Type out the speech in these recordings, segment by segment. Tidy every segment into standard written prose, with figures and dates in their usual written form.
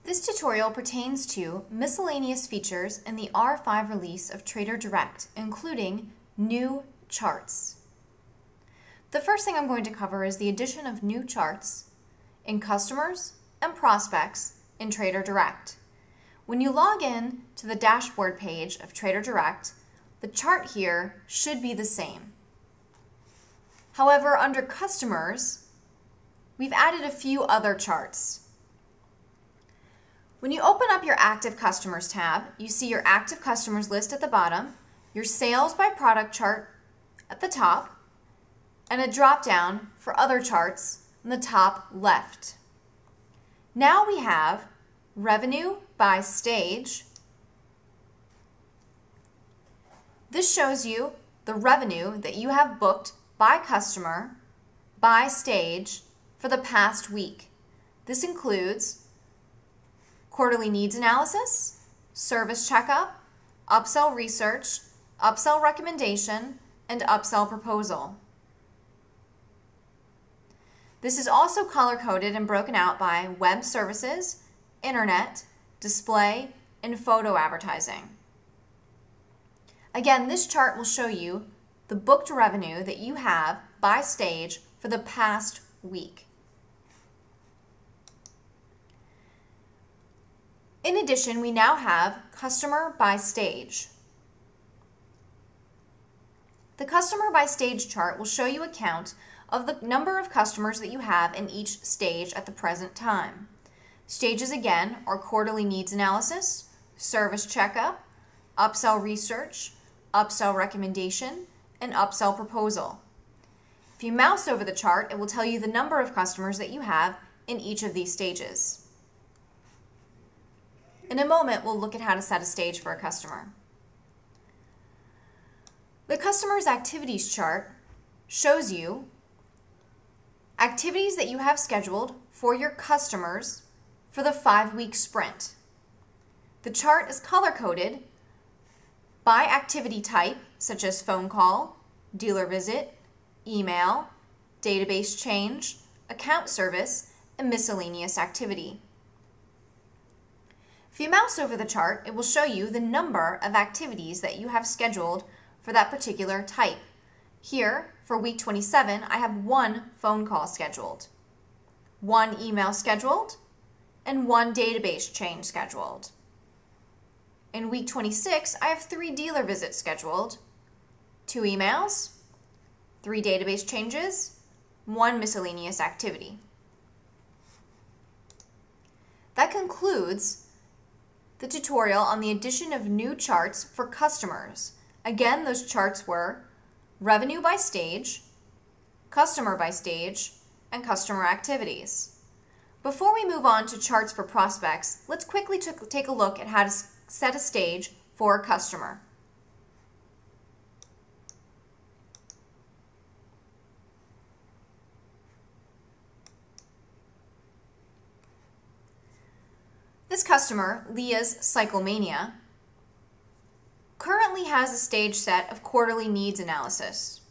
This tutorial pertains to miscellaneous features in the R5 release of TraderDirect, including new charts. The first thing I'm going to cover is the addition of new charts in customers and prospects in TraderDirect. When you log in to the dashboard page of TraderDirect, the chart here should be the same. However, under customers, we've added a few other charts. When you open up your Active Customers tab, you see your Active Customers list at the bottom, your Sales by Product chart at the top, and a drop-down for other charts in the top left. Now we have Revenue by Stage. This shows you the revenue that you have booked by customer, by stage, for the past week. This includes quarterly needs analysis, service checkup, upsell research, upsell recommendation, and upsell proposal. This is also color-coded and broken out by web services, internet, display, and photo advertising. Again, this chart will show you the booked revenue that you have by stage for the past week. In addition, we now have Customer by Stage. The Customer by Stage chart will show you a count of the number of customers that you have in each stage at the present time. Stages again are quarterly needs analysis, service checkup, upsell research, upsell recommendation, and upsell proposal. If you mouse over the chart, it will tell you the number of customers that you have in each of these stages. In a moment, we'll look at how to set a stage for a customer. The Customer's Activities chart shows you activities that you have scheduled for your customers for the 5-week sprint. The chart is color-coded by activity type, such as phone call, dealer visit, email, database change, account service, and miscellaneous activity. If you mouse over the chart, it will show you the number of activities that you have scheduled for that particular type. Here, for week 27, I have 1 phone call scheduled, 1 email scheduled, and 1 database change scheduled. In week 26, I have 3 dealer visits scheduled, 2 emails, 3 database changes, 1 miscellaneous activity. That concludes the tutorial on the addition of new charts for customers. Again, those charts were Revenue by Stage, Customer by Stage, and Customer Activities. Before we move on to charts for prospects, let's quickly take a look at how to set a stage for a customer. This customer, Leah's Cyclemania, currently has a stage set of quarterly needs analysis.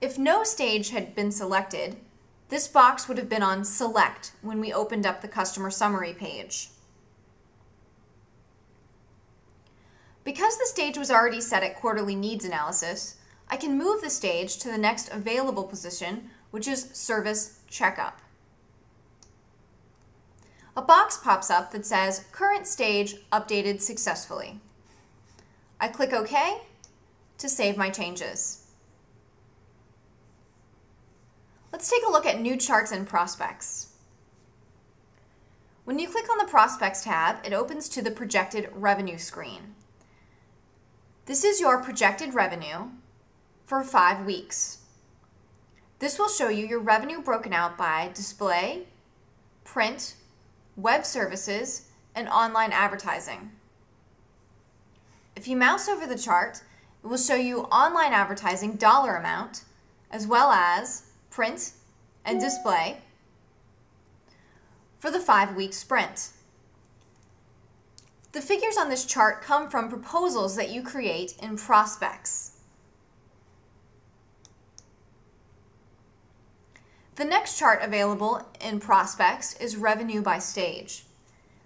If no stage had been selected, this box would have been on Select when we opened up the customer summary page. Because the stage was already set at quarterly needs analysis, I can move the stage to the next available position, which is service checkup. A box pops up that says current stage updated successfully. I click OK to save my changes. Let's take a look at new charts and prospects. When you click on the Prospects tab, it opens to the Projected Revenue screen. This is your projected revenue for 5 weeks. This will show you your revenue broken out by display, print, web services, and online advertising. If you mouse over the chart, it will show you online advertising dollar amount, as well as print and display for the 5-week sprint. The figures on this chart come from proposals that you create in prospects. The next chart available in prospects is revenue by stage.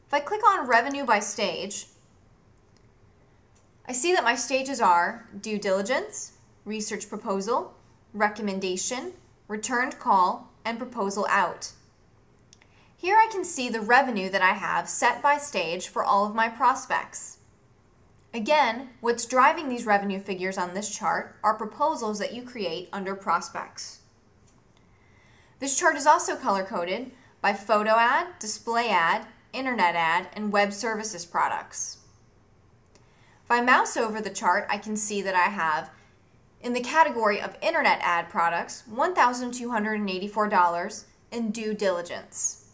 If I click on Revenue by Stage, I see that my stages are Due Diligence, Research Proposal, Recommendation, Returned Call, and Proposal Out. Here I can see the revenue that I have set by stage for all of my prospects. Again, what's driving these revenue figures on this chart are proposals that you create under prospects. This chart is also color-coded by photo ad, display ad, internet ad, and web services products. If I mouse over the chart, I can see that I have, in the category of internet ad products, $1,284 in due diligence,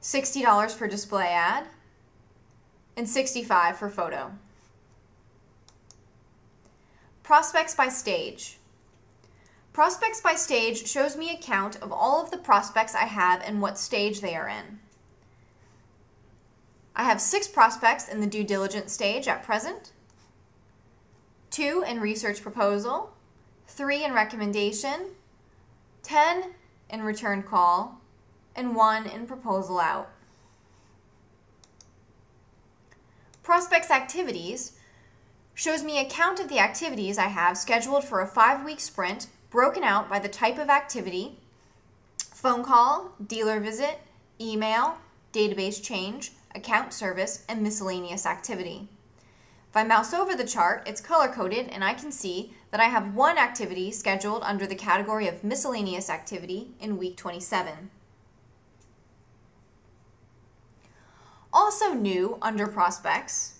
$60 for display ad, and $65 for photo. Prospects by stage. Prospects by stage shows me a count of all of the prospects I have and what stage they are in. I have 6 prospects in the due diligence stage at present, 2 in research proposal, 3 in recommendation, 10 in return call, and 1 in proposal out. Prospects activities shows me a count of the activities I have scheduled for a 5-week sprint broken out by the type of activity: phone call, dealer visit, email, database change, account service, and miscellaneous activity. If I mouse over the chart, it's color-coded and I can see that I have 1 activity scheduled under the category of miscellaneous activity in week 27. Also new under prospects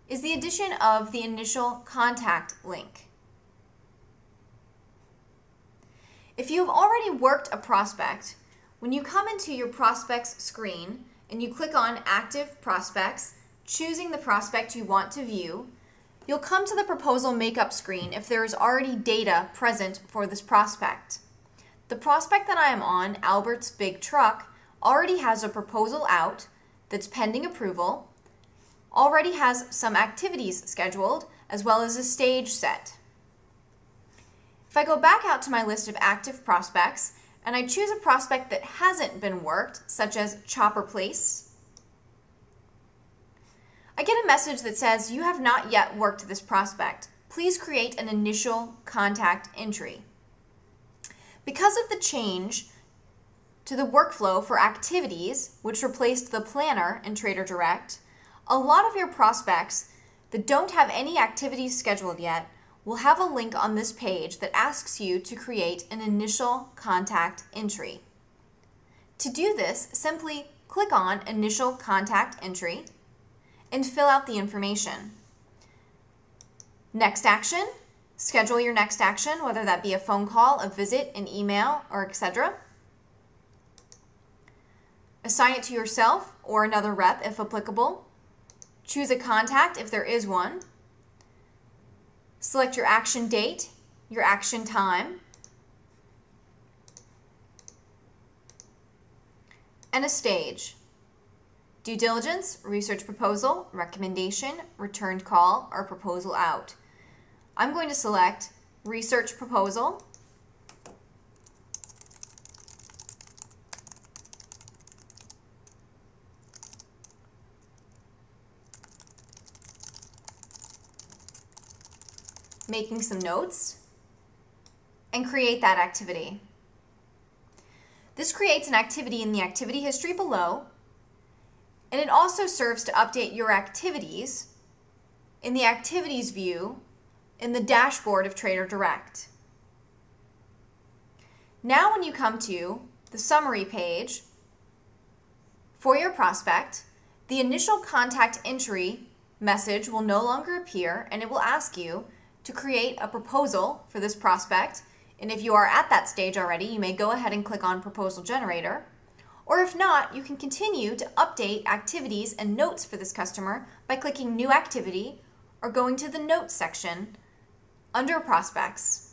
is the addition of the initial contact link. If you have already worked a prospect, when you come into your prospects screen and you click on Active Prospects, choosing the prospect you want to view, you'll come to the proposal makeup screen if there is already data present for this prospect. The prospect that I am on, Albert's Big Truck, already has a proposal out that's pending approval, already has some activities scheduled, as well as a stage set. If I go back out to my list of active prospects and I choose a prospect that hasn't been worked, such as Chopper Place, I get a message that says, "You have not yet worked this prospect. Please create an initial contact entry." Because of the change to the workflow for activities, which replaced the planner in TraderDirect, a lot of your prospects that don't have any activities scheduled yet will have a link on this page that asks you to create an initial contact entry. To do this, simply click on Initial Contact Entry and fill out the information. Next action, schedule your next action, whether that be a phone call, a visit, an email, or etc. Assign it to yourself or another rep if applicable. Choose a contact if there is one. Select your action date, your action time, and a stage: due diligence, research proposal, recommendation, returned call, or proposal out. I'm going to select research proposal. Making some notes, and create that activity. This creates an activity in the activity history below, and it also serves to update your activities in the activities view in the dashboard of TraderDirect. Now when you come to the summary page for your prospect, the initial contact entry message will no longer appear, and it will ask you to create a proposal for this prospect. And if you are at that stage already, you may go ahead and click on Proposal Generator. Or if not, you can continue to update activities and notes for this customer by clicking New Activity or going to the Notes section under Prospects.